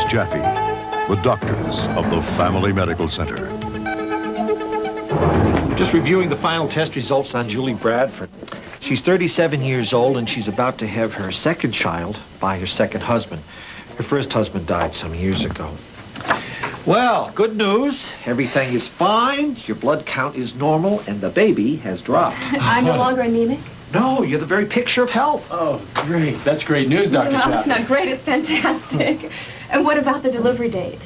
Jaffe, the doctors of the Family Medical Center. Just reviewing the final test results on Julie Bradford. She's 37 years old and she's about to have her second child by her second husband. Her first husband died some years ago. Well, good news. Everything is fine. Your blood count is normal and the baby has dropped. I'm no longer anemic? No, you're the very picture of health. Oh, great. That's great news, Dr. Well, Jaffe. it's not great. It's fantastic. And what about the delivery date?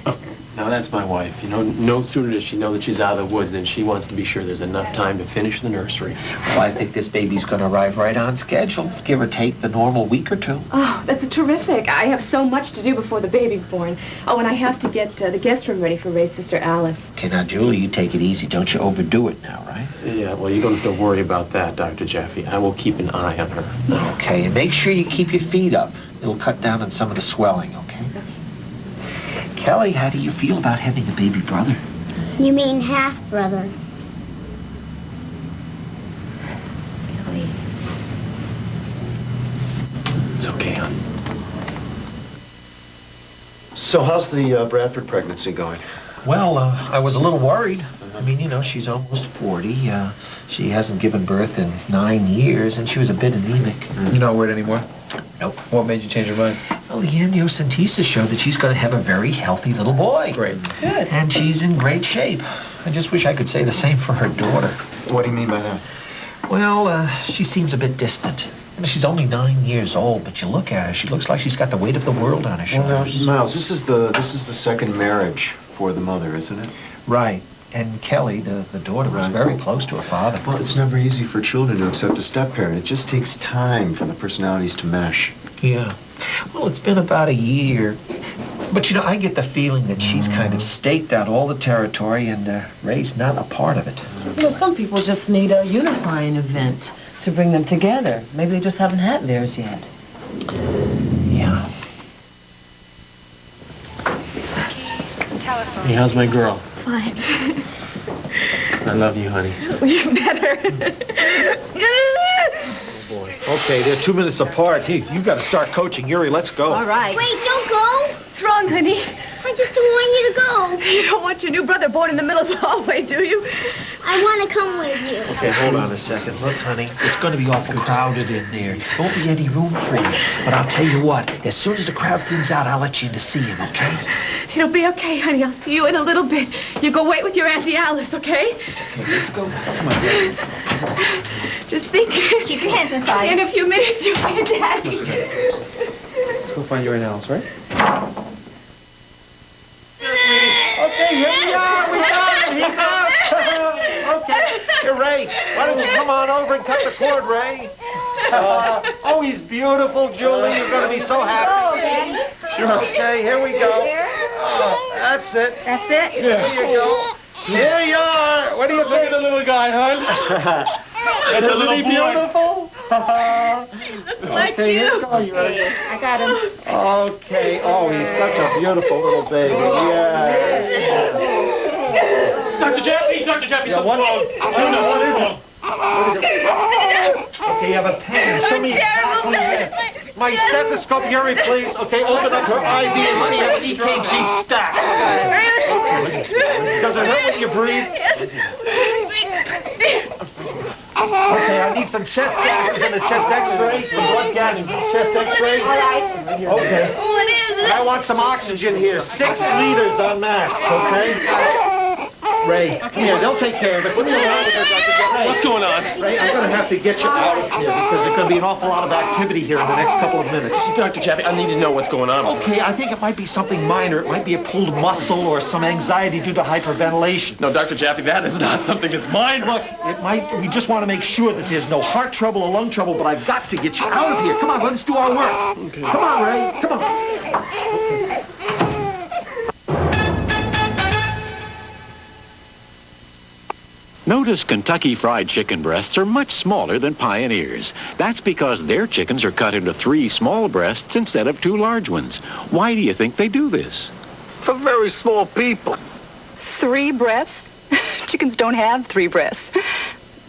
Now, that's my wife. You know, no sooner does she know that she's out of the woods than she wants to be sure there's enough time to finish the nursery. Well, I think this baby's going to arrive right on schedule, give or take the normal week or two. Oh, that's terrific. I have so much to do before the baby's born. Oh, and I have to get the guest room ready for Ray's sister Alice. Okay, now, Julie, you take it easy. Don't you overdo it now, right? Yeah, well, you don't have to worry about that, Dr. Jaffe. I will keep an eye on her. Okay, and make sure you keep your feet up. It'll cut down on some of the swelling, okay? Kelly, how do you feel about having a baby brother? You mean half-brother. Kelly. It's okay, hon. So how's the Bradford pregnancy going? Well, I was a little worried. I mean, you know, she's almost 40. She hasn't given birth in 9 years, and she was a bit anemic. You're not worried anymore? Nope. What made you change your mind? Well, the amniocentesis showed that she's going to have a very healthy little boy. Great. Good. And she's in great shape. I just wish I could say the same for her daughter. What do you mean by that? Well, she seems a bit distant. She's only 9 years old, but you look at her, she looks like she's got the weight of the world on her shoulders. Well, now, Miles, this is the second marriage for the mother, isn't it? Right. And Kelly, the daughter, was very close to her father. Well, it's never easy for children to accept a step-parent. It just takes time for the personalities to mesh. Yeah. Well, it's been about a year. But, you know, I get the feeling that she's kind of staked out all the territory and Ray's not a part of it. You know, some people just need a unifying event to bring them together. Maybe they just haven't had theirs yet. Yeah. Hey, how's my girl? Fine. I love you, honey. You better. Oh, boy. Okay, they're 2 minutes apart. Hey, you got to start coaching. Yuri, let's go. All right. Wait, don't go. What's wrong, honey? I just don't want you to go. You don't want your new brother born in the middle of the hallway, do you? I want to come with you. Okay, hold on a second. Look, honey, it's going to be awful crowded in there. There won't be any room for you. But I'll tell you what, as soon as the crowd thins out, I'll let you in to see him, okay? It'll be okay, honey. I'll see you in a little bit. You go wait with your Auntie Alice, okay? Okay, let's go. Come on. Just think. Keep your hands inside. In a few minutes, you'll be a daddy. Let's go find your Aunt Alice, right? Okay, here we are. We got him. He's out. Okay. Here, Ray, why don't you come on over and cut the cord, Ray? Oh, he's beautiful, Julie. You're going to be so happy. Sure. Okay, here we go. That's it. That's it? Here you go. Here you are. What do you Look at think? the little guy, hon. That's a little Isn't he boy. beautiful? Like Okay, you. here you go. I got him. Okay. Oh, he's such a beautiful little baby. Yeah. Dr. Jaffe, Dr. Jaffe, Yeah, something's what? wrong. Oh, no, what is it? Okay, you have a pen. Show me. Oh, yeah. My stethoscope, Yuri, please. Okay, open up her IV and let me have an EKG stack. Does it hurt when you breathe? Okay, I need some chest gases and a chest x-ray, some blood gases and a chest x-ray. All right. Okay. What is it? I want some oxygen here, 6 liters on mask, okay? Ray, come here, they'll take care of it. What's going on with this, Dr. Jaffe? What's going on? Ray, I'm going to have to get you out of here because there's going to be an awful lot of activity here in the next couple of minutes. Dr. Jaffe, I need to know what's going on. Okay, I think it might be something minor. It might be a pulled muscle or some anxiety due to hyperventilation. No, Dr. Jaffe, that is not something that's mine. Look, it might, we just want to make sure that there's no heart trouble or lung trouble, but I've got to get you out of here. Come on, let's do our work. Okay. Come on, Ray, come on. Notice Kentucky Fried Chicken breasts are much smaller than Pioneer's. That's because their chickens are cut into 3 small breasts instead of 2 large ones. Why do you think they do this? for very small people. 3 breaths? Chickens don't have 3 breaths,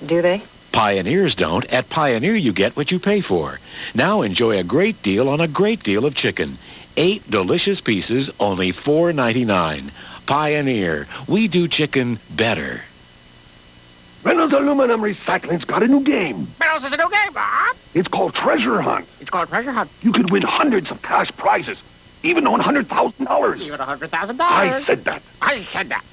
do they? Pioneers don't. At Pioneer, you get what you pay for. Now enjoy a great deal on a great deal of chicken. 8 delicious pieces, only $4.99. Pioneer. We do chicken better. Reynolds Aluminum Recycling's got a new game. Reynolds is a new game, Bob. It's called Treasure Hunt. It's called Treasure Hunt. You could win hundreds of cash prizes, even $100,000. Even $100,000. I said that. I said that.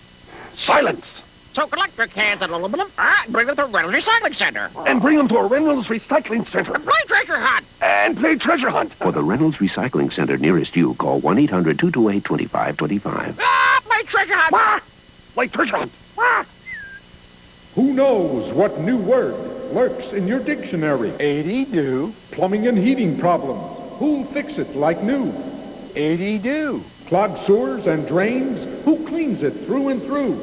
Silence. So collect your cans of aluminum and bring them to Reynolds Recycling Center. And bring them to a Reynolds Recycling Center. And play Treasure Hunt. And play Treasure Hunt. For the Reynolds Recycling Center nearest you, call 1-800-228-2525. Play Treasure Hunt. Wah! Play Treasure Hunt. Wah! Who knows what new word lurks in your dictionary? 80-do. Plumbing and heating problems. Who'll fix it like new? 80-do. Clogged sewers and drains. Who cleans it through and through?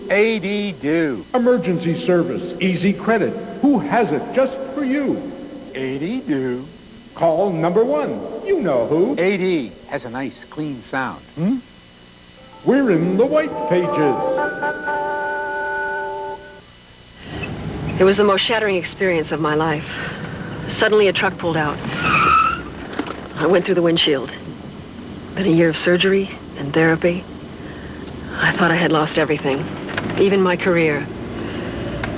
80-do. Emergency service. Easy credit. Who has it just for you? 80-do. Call number 1. You know who. 80 has a nice, clean sound. We're in the white pages. It was the most shattering experience of my life. Suddenly a truck pulled out. I went through the windshield. Then a year of surgery and therapy. I thought I had lost everything, even my career.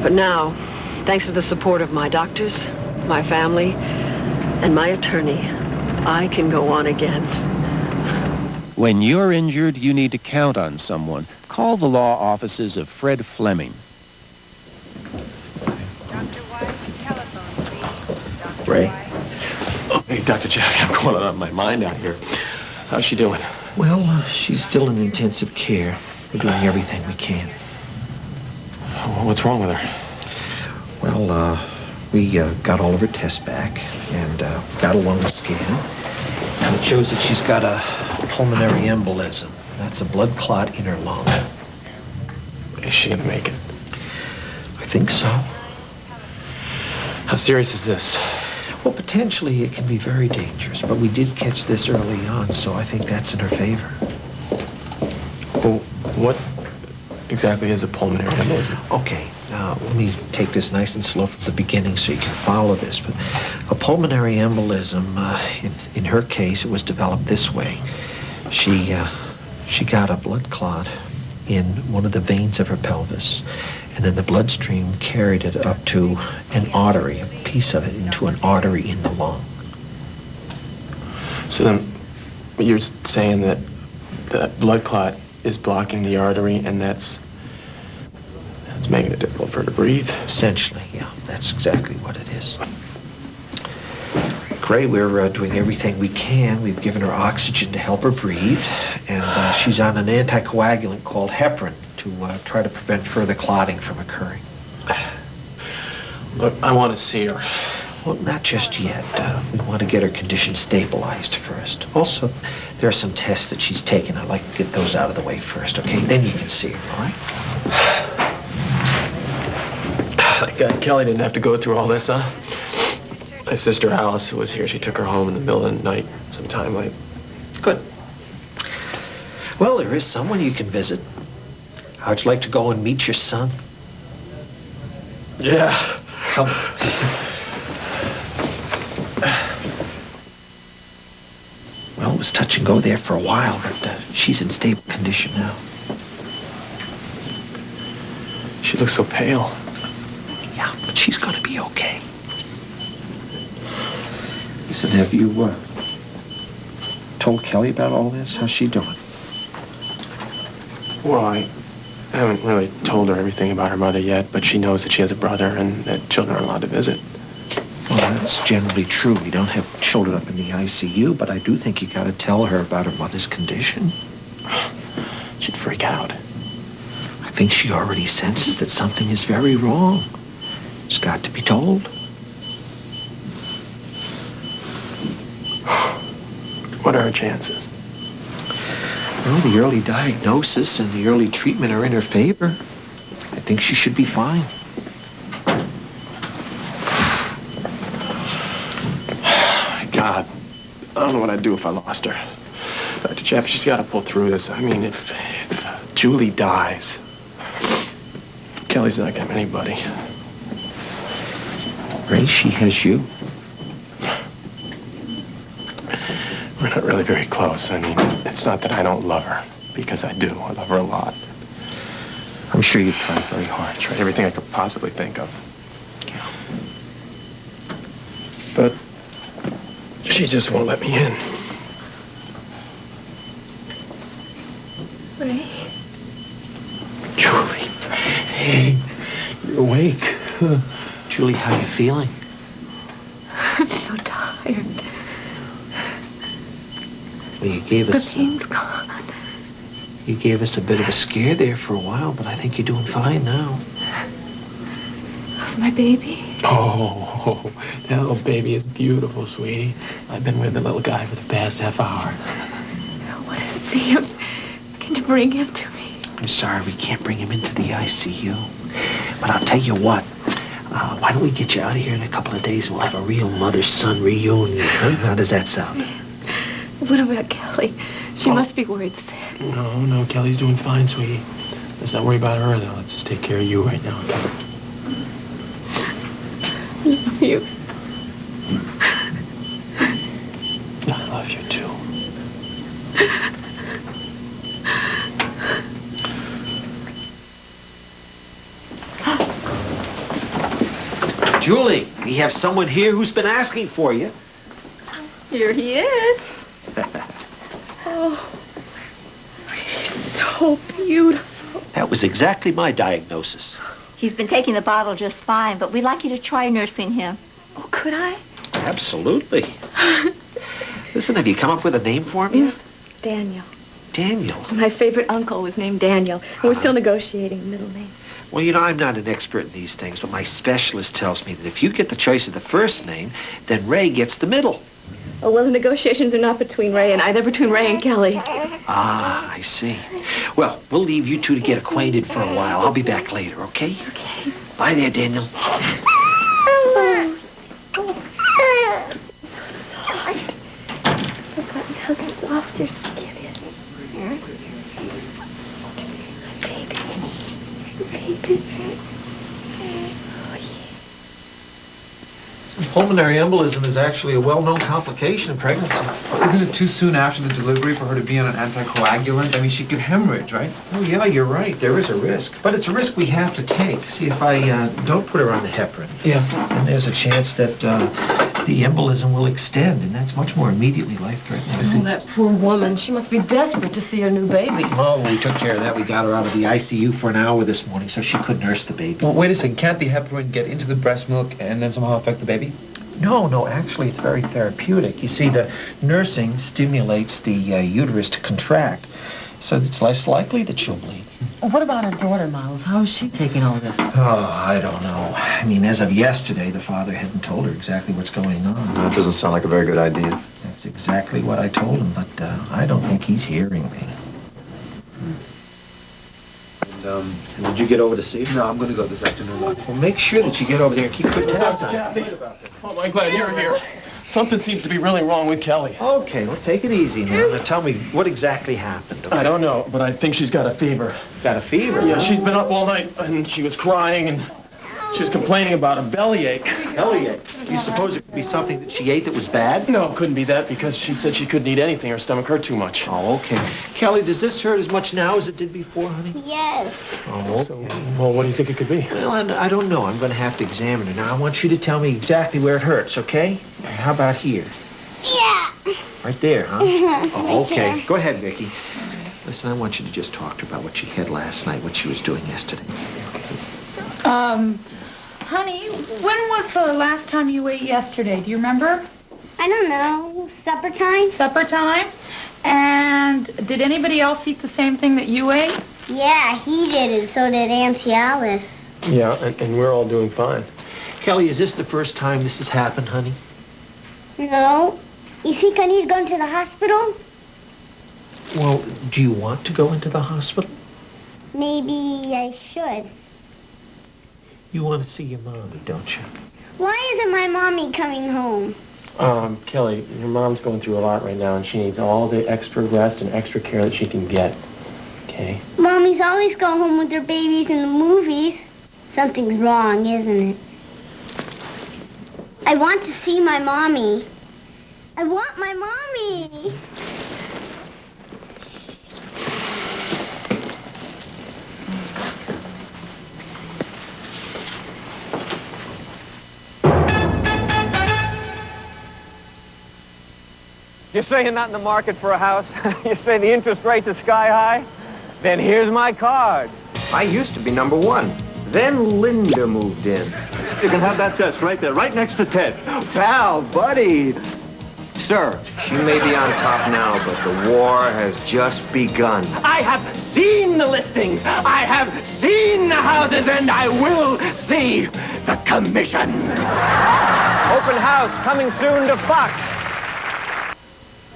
But now, thanks to the support of my doctors, my family, and my attorney, I can go on again. When you're injured, you need to count on someone. Call the law offices of Fred Fleming. Ray? Oh, hey, Dr. Jack, I'm going on my mind out here. How's she doing? Well, she's still in intensive care. We're doing everything we can. What's wrong with her? Well, we got all of her tests back and got a lung scan. And it shows that she's got a pulmonary embolism. That's a blood clot in her lung. Is she gonna make it? I think so. How serious is this? Well, potentially it can be very dangerous, but we did catch this early on, so I think that's in her favor. Well, what exactly is a pulmonary embolism? Okay, now let me take this nice and slow from the beginning so you can follow this. But a pulmonary embolism, in her case, it was developed this way. She got a blood clot in one of the veins of her pelvis, and then the bloodstream carried it up to an artery, a piece of it into an artery in the lung. So then, you're saying that the blood clot is blocking the artery, and that's making it difficult for her to breathe? Essentially, yeah, that's exactly what it is. Gray, we're doing everything we can. We've given her oxygen to help her breathe, and she's on an anticoagulant called heparin to try to prevent further clotting from occurring. Look, I want to see her. Well, not just yet. We want to get her condition stabilized first. Also, there are some tests that she's taken. I'd like to get those out of the way first, okay? Then you can see her, all right? Thank God Kelly didn't have to go through all this, huh? My sister Alice, who was here, she took her home in the middle of the night sometime late. Good. Well, there is someone you can visit. How'd you like to go and meet your son? Yeah. Come. Well, it was touch and go there for a while, but she's in stable condition now. She looks so pale. Yeah, but she's gonna be okay. Listen, have you told Kelly about all this? How's she doing? Well, I haven't really told her everything about her mother yet, but she knows that she has a brother and that children are allowed to visit. Well, that's generally true. We don't have children up in the ICU, but I do think you gotta tell her about her mother's condition. She'd freak out. I think she already senses that something is very wrong. It's got to be told. What are her chances? Well, the early diagnosis and the early treatment are in her favor. I think she should be fine. God, I don't know what I'd do if I lost her. Dr. Jeff, she's got to pull through this. I mean, if Julie dies, Kelly's not got anybody. Ray, she has you. We're not really very close. I mean, it's not that I don't love her, because I do. I love her a lot. I'm sure you've tried very hard. Tried everything I could possibly think of. Yeah. But she just won't let me in. Ray? Julie. Hey, you're awake. Julie, how you feeling? I'm so tired. Well, you gave us... The pain's gone. You gave us a bit of a scare there for a while, but I think you're doing fine now. My baby? Oh, that little baby is beautiful, sweetie. I've been with the little guy for the past half hour. I want to see him. Can you bring him to me? I'm sorry, we can't bring him into the ICU. But I'll tell you what. Why don't we get you out of here in a couple of days and we'll have a real mother-son reunion, huh? How does that sound? What about Kelly? She must be worried sick. No, Kelly's doing fine, sweetie. Let's not worry about her, though. Let's just take care of you right now, okay? I love you. I love you, too. Julie, we have someone here who's been asking for you. Here he is. Oh, he's so beautiful. That was exactly my diagnosis. He's been taking the bottle just fine, but we'd like you to try nursing him. Oh, could I? Absolutely. Listen, have you come up with a name for him yet? Daniel. Daniel? My favorite uncle was named Daniel, and we're still negotiating a middle name. Well, you know, I'm not an expert in these things, but my specialist tells me that if you get the choice of the first name, then Ray gets the middle. Oh, well, the negotiations are not between Ray and I. They're between Ray and Kelly. Ah, I see. Well, we'll leave you two to get acquainted for a while. I'll be back later, okay? Okay. Bye there, Daniel. So soft. Look at how soft your skin is. Baby. Baby. Pulmonary embolism is actually a well-known complication in pregnancy. Isn't it too soon after the delivery for her to be on an anticoagulant? I mean, she could hemorrhage, right? Oh, yeah, you're right. There is a risk. But it's a risk we have to take. See, if I don't put her on the heparin, then there's a chance that the embolism will extend, and that's much more immediately life-threatening. Oh, that poor woman. She must be desperate to see her new baby. Oh, we took care of that. We got her out of the ICU for an hour this morning so she could nurse the baby. Well, wait a second. Can't the heparin get into the breast milk and then somehow affect the baby? No, actually it's very therapeutic. You see, the nursing stimulates the uterus to contract, so it's less likely that she'll bleed. Well, what about her daughter, Miles? How is she taking all this? Oh, I don't know. I mean, as of yesterday, the father hadn't told her exactly what's going on. That doesn't sound like a very good idea. That's exactly what I told him, but I don't think he's hearing me. Did you get over to see her? No, I'm going to go this afternoon. Well, make sure that you get over there and keep good tabs on Jackie. Oh, I'm glad you're here. Something seems to be really wrong with Kelly. Okay, well, take it easy now. Now, tell me what exactly happened. Okay? I don't know, but I think she's got a fever. Got a fever? Yeah, she's been up all night, and she was crying, and she was complaining about a bellyache. Bellyache? Do you suppose it could be something that she ate that was bad? No, it couldn't be that, because she said she couldn't eat anything. Her stomach hurt too much. Oh, okay. Kelly, does this hurt as much now as it did before, honey? Yes. Oh, okay. So, well, what do you think it could be? Well, I don't know. I'm going to have to examine her. Now, I want you to tell me exactly where it hurts, okay? How about here? Yeah. Right there, huh? Oh, okay. Sure. Go ahead, Vicki. Listen, I want you to just talk to her about what she had last night, what she was doing yesterday. Honey, when was the last time you ate yesterday? Do you remember? I don't know. Supper time? Supper time? And did anybody else eat the same thing that you ate? Yeah, he did, and so did Auntie Alice. Yeah, and we're all doing fine. Kelly, is this the first time this has happened, honey? No. You think I need to go into the hospital? Well, do you want to go into the hospital? Maybe I should. You want to see your mommy, don't you? Why isn't my mommy coming home? Kelly, your mom's going through a lot right now, and she needs all the extra rest and extra care that she can get. Okay? Mommies always go home with their babies in the movies. Something's wrong, isn't it? I want to see my mommy. I want my mommy. You say you're not in the market for a house? You say the interest rates are sky high? Then here's my card. I used to be number one. Then Linda moved in. You can have that desk right there, right next to Ted. Pal, buddy. Sir, she may be on top now, but the war has just begun. I have seen the listings. I have seen the houses, and I will see the commission. Open house coming soon to Fox.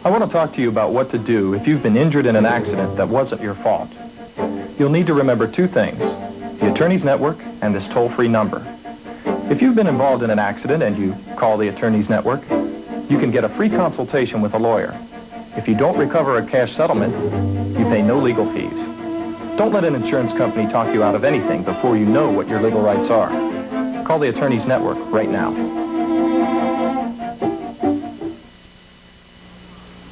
I want to talk to you about what to do if you've been injured in an accident that wasn't your fault. You'll need to remember two things: the Attorneys Network and this toll-free number. If you've been involved in an accident and you call the Attorneys Network, you can get a free consultation with a lawyer. If you don't recover a cash settlement, you pay no legal fees. Don't let an insurance company talk you out of anything before you know what your legal rights are. Call the Attorneys Network right now.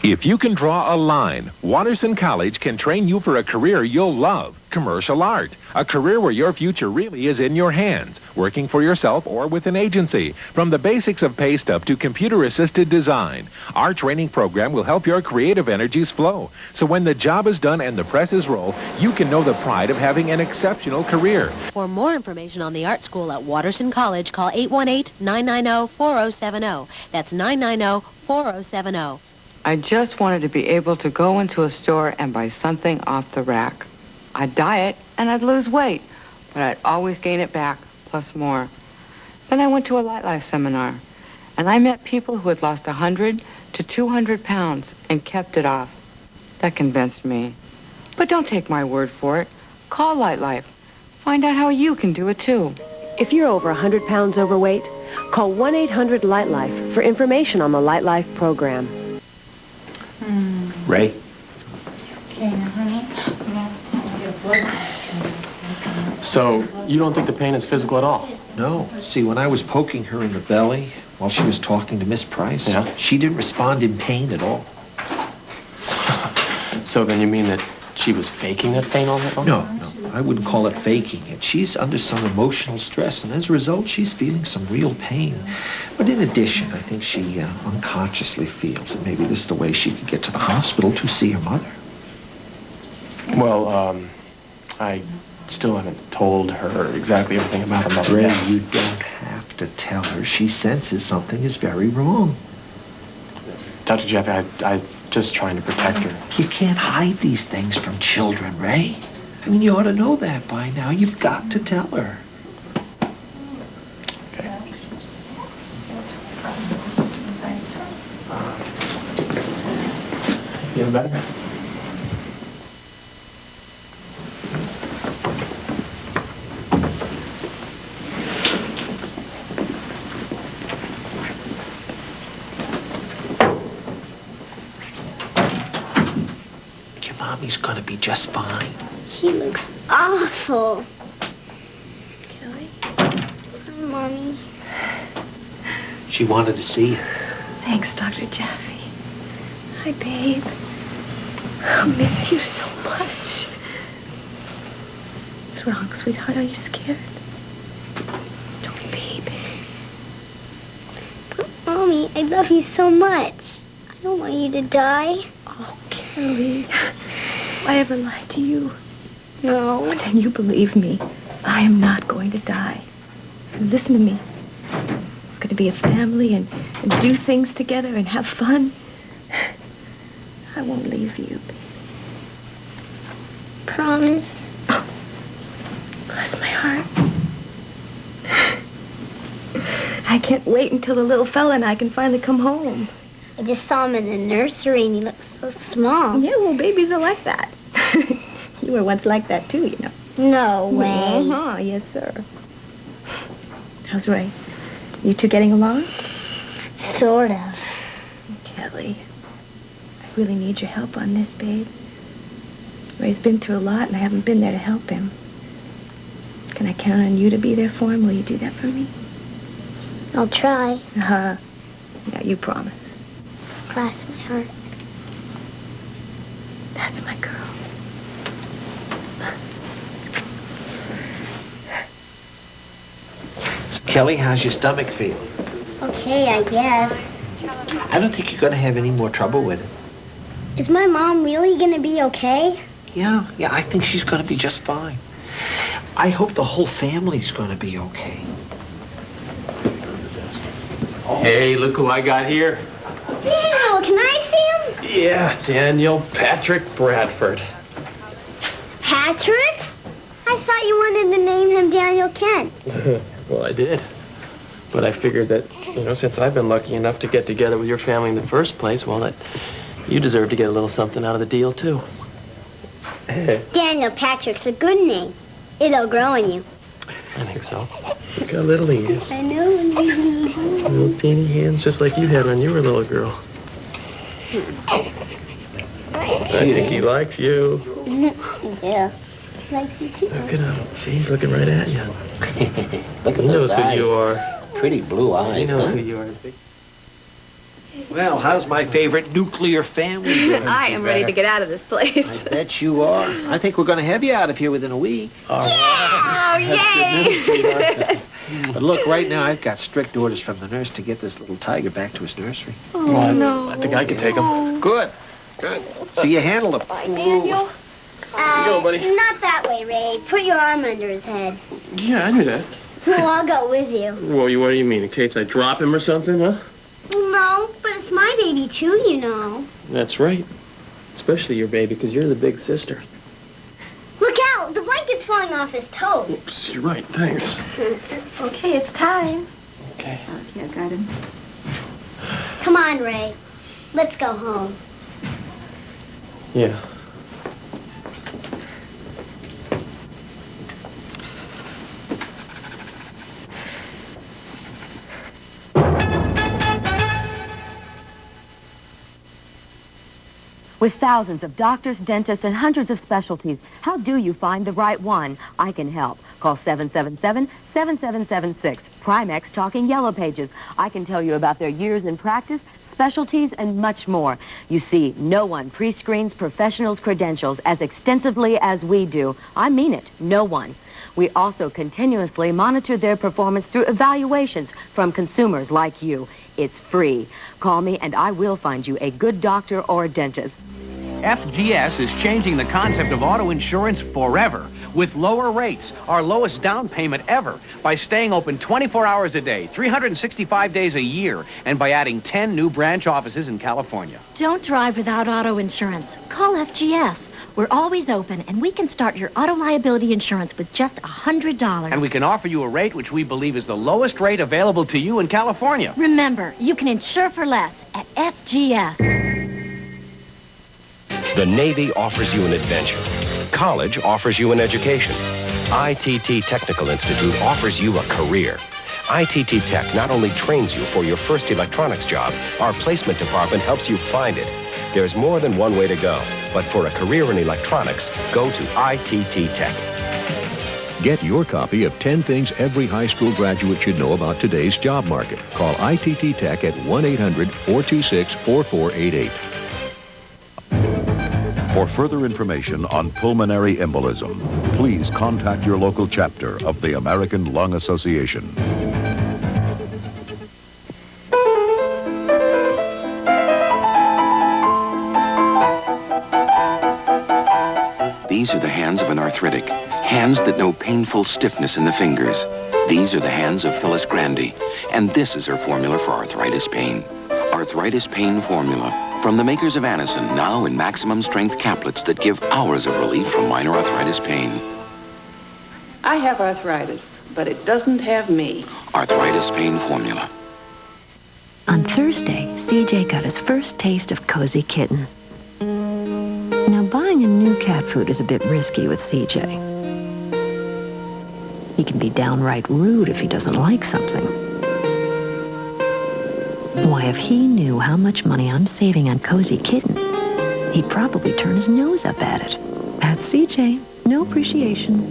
If you can draw a line, Watterson College can train you for a career you'll love, commercial art. A career where your future really is in your hands, working for yourself or with an agency. From the basics of pay stub to computer-assisted design, our training program will help your creative energies flow. So when the job is done and the presses roll, you can know the pride of having an exceptional career. For more information on the art school at Watterson College, call 818-990-4070. That's 990-4070. I just wanted to be able to go into a store and buy something off the rack. I'd diet and I'd lose weight, but I'd always gain it back, plus more. Then I went to a Life seminar, and I met people who had lost 100 to 200 pounds and kept it off. That convinced me. But don't take my word for it. Call Life. Find out how you can do it too. If you're over 100 pounds overweight, call 1-800-LIGHT-LIFE for information on the Life program. Ray? Okay, now, honey, I'm going to get a blood pressure. So, you don't think the pain is physical at all? No. See, when I was poking her in the belly while she was talking to Miss Price, Yeah. she didn't respond in pain at all. So then you mean that she was faking that pain all that long? No, I wouldn't call it faking it. She's under some emotional stress, and as a result, she's feeling some real pain. But in addition, I think she unconsciously feels that maybe this is the way she could get to the hospital to see her mother. Well, I still haven't told her exactly everything about her mother Ray, yet. you don't have to tell her. She senses something is very wrong. Dr. Jeffy, I'm just trying to protect her. You can't hide these things from children, Ray. I mean, you ought to know that by now. You've got to tell her. Okay. Feeling better? Your mommy's gonna be just fine. She looks awful. Kelly? Hi, Mommy. She wanted to see you. Thanks, Dr. Jaffe. Hi, babe. I missed you so much. What's wrong, sweetheart? Are you scared? Don't be, babe. But, Mommy, I love you so much. I don't want you to die. Oh, Kelly. If I ever lied to you? No. Then you believe me. I am not going to die. Listen to me. We're going to be a family and do things together and have fun. I won't leave you. Promise? Oh, bless my heart. I can't wait until the little fella and I can finally come home. I just saw him in the nursery and he looks so small. Yeah, well, babies are like that. You were once like that, too, you know. No way. Uh-huh, yes, sir. How's Ray? You two getting along? Sort of. seriously. I really need your help on this, babe. Ray's been through a lot, and I haven't been there to help him. Can I count on you to be there for him? Will you do that for me? I'll try. Uh-huh. Yeah, you promise. Cross my heart. That's my girl. So, Kelly, how's your stomach feel? Okay, I guess. I don't think you're going to have any more trouble with it. Is my mom really gonna be okay? Yeah, I think she's going to be just fine. I hope the whole family's going to be okay. Hey, look who I got here. Daniel, can I see him? Yeah, Daniel Patrick Bradford. Patrick? I thought you wanted to name him Daniel Kent. Well, I did. But I figured that, since I've been lucky enough to get together with your family in the first place, well, that you deserve to get a little something out of the deal, too. Daniel Patrick's a good name. It'll grow on you. I think so. Look how little he is. I know. Little teeny hands just like you had when you were a little girl. I think he likes you. Yeah. Likes you too. Look at him. See, he's looking right at you. Look at He knows those who eyes. you are. Pretty blue eyes. He knows huh? who you are. Well, how's my favorite nuclear family doing? I am ready to get out of this place. I bet you are. I think we're going to have you out of here within a week. All right. Oh, yay! But look, right now I've got strict orders from the nurse to get this little tiger back to his nursery. Oh, no. I think I can take him. Good. See, you handled him. Bye, Daniel. go, buddy. Not that way, Ray. Put your arm under his head. Yeah, I knew that. Well, I'll go with you. Well, what do you mean? In case I drop him or something, huh? Well, no, but it's my baby too, you know. That's right. Especially your baby, because you're the big sister. Look out! The blanket's falling off his toes. Oops, you're right. Thanks. Okay, it's time. Okay. Okay, I got him. Come on, Ray. Let's go home. Yeah. With thousands of doctors, dentists, and hundreds of specialties, how do you find the right one? I can help. Call 777-7776. Primex Talking Yellow Pages. I can tell you about their years in practice, specialties, and much more. You see, no one pre-screens professionals' credentials as extensively as we do. I mean it, no one. We also continuously monitor their performance through evaluations from consumers like you. It's free. Call me and I will find you a good doctor or dentist. FGS is changing the concept of auto insurance forever with lower rates, our lowest down payment ever, by staying open 24 hours a day, 365 days a year, and by adding 10 new branch offices in California. Don't drive without auto insurance. Call FGS. We're always open, and we can start your auto liability insurance with just $100. And we can offer you a rate which we believe is the lowest rate available to you in California. Remember, you can insure for less at FGS. The Navy offers you an adventure. College offers you an education. ITT Technical Institute offers you a career. ITT Tech not only trains you for your first electronics job, our placement department helps you find it. There's more than one way to go, but for a career in electronics, go to ITT Tech. Get your copy of 10 Things Every High School Graduate Should Know About Today's Job Market. Call ITT Tech at 1-800-426-4488. For further information on pulmonary embolism, please contact your local chapter of the American Lung Association. These are the hands of an arthritic. Hands that know painful stiffness in the fingers. These are the hands of Phyllis Grandy. And this is her formula for arthritis pain. Arthritis Pain Formula. From the makers of Anacin, now in maximum strength caplets that give hours of relief from minor arthritis pain. I have arthritis, but it doesn't have me. Arthritis Pain Formula. On Thursday, CJ got his first taste of Cozy Kitten. Now, buying a new cat food is a bit risky with CJ. He can be downright rude if he doesn't like something. Why, if he knew how much money I'm saving on Cozy Kitten, he'd probably turn his nose up at it. That's CJ. No appreciation.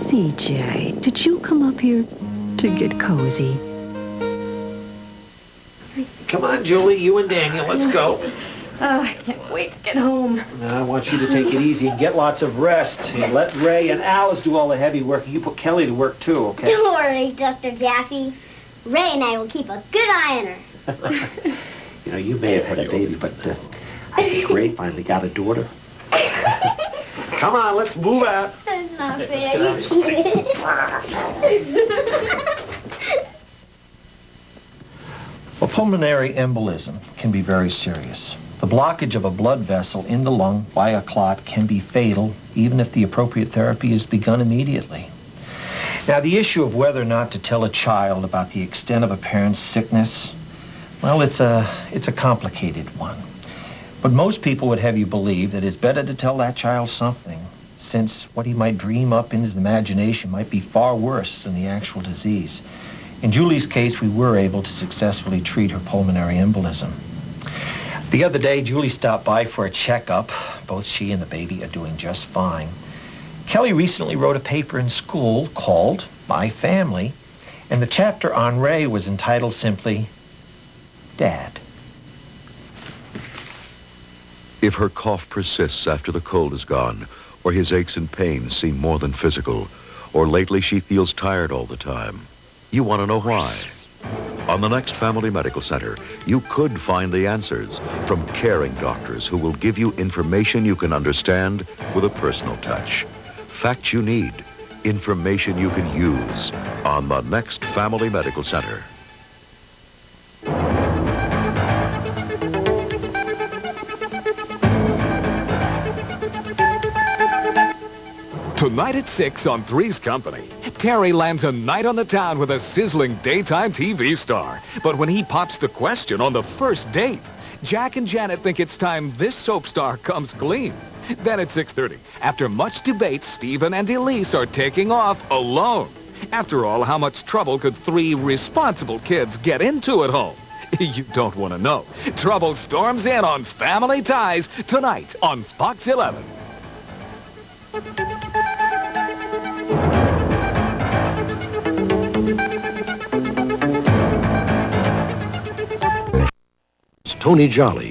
CJ, did you come up here to get cozy? Come on, Julie, you and Daniel, let's go. Oh, I can't wait to get home. Now, I want you to take it easy and get lots of rest. And let Ray and Alice do all the heavy work. You put Kelly to work, too, okay? Don't worry, Dr. Jaffe. Ray and I will keep a good eye on her. You know, you may have had a baby, but I think Ray finally got a daughter. Come on, let's move out. That's not fair. You keep it. Well, pulmonary embolism can be very serious. The blockage of a blood vessel in the lung by a clot can be fatal, even if the appropriate therapy is begun immediately. Now, the issue of whether or not to tell a child about the extent of a parent's sickness, well, it's a complicated one. But most people would have you believe that it's better to tell that child something, since what he might dream up in his imagination might be far worse than the actual disease. In Julie's case, we were able to successfully treat her pulmonary embolism. The other day, Julie stopped by for a checkup. Both she and the baby are doing just fine. Kelly recently wrote a paper in school called My Family, and the chapter on Ray was entitled simply, Dad. If her cough persists after the cold is gone, or his aches and pains seem more than physical, or lately she feels tired all the time, you want to know why. On the next Family Medical Center, you could find the answers from caring doctors who will give you information you can understand with a personal touch. Facts you need, information you can use on the next Family Medical Center. Tonight at 6 on Three's Company, Terry lands a night on the town with a sizzling daytime TV star. But when he pops the question on the first date, Jack and Janet think it's time this soap star comes clean. Then at 6:30, after much debate, Stephen and Elise are taking off alone. After all, how much trouble could 3 responsible kids get into at home? You don't want to know. Trouble storms in on Family Ties tonight on Fox 11. Tony Jolly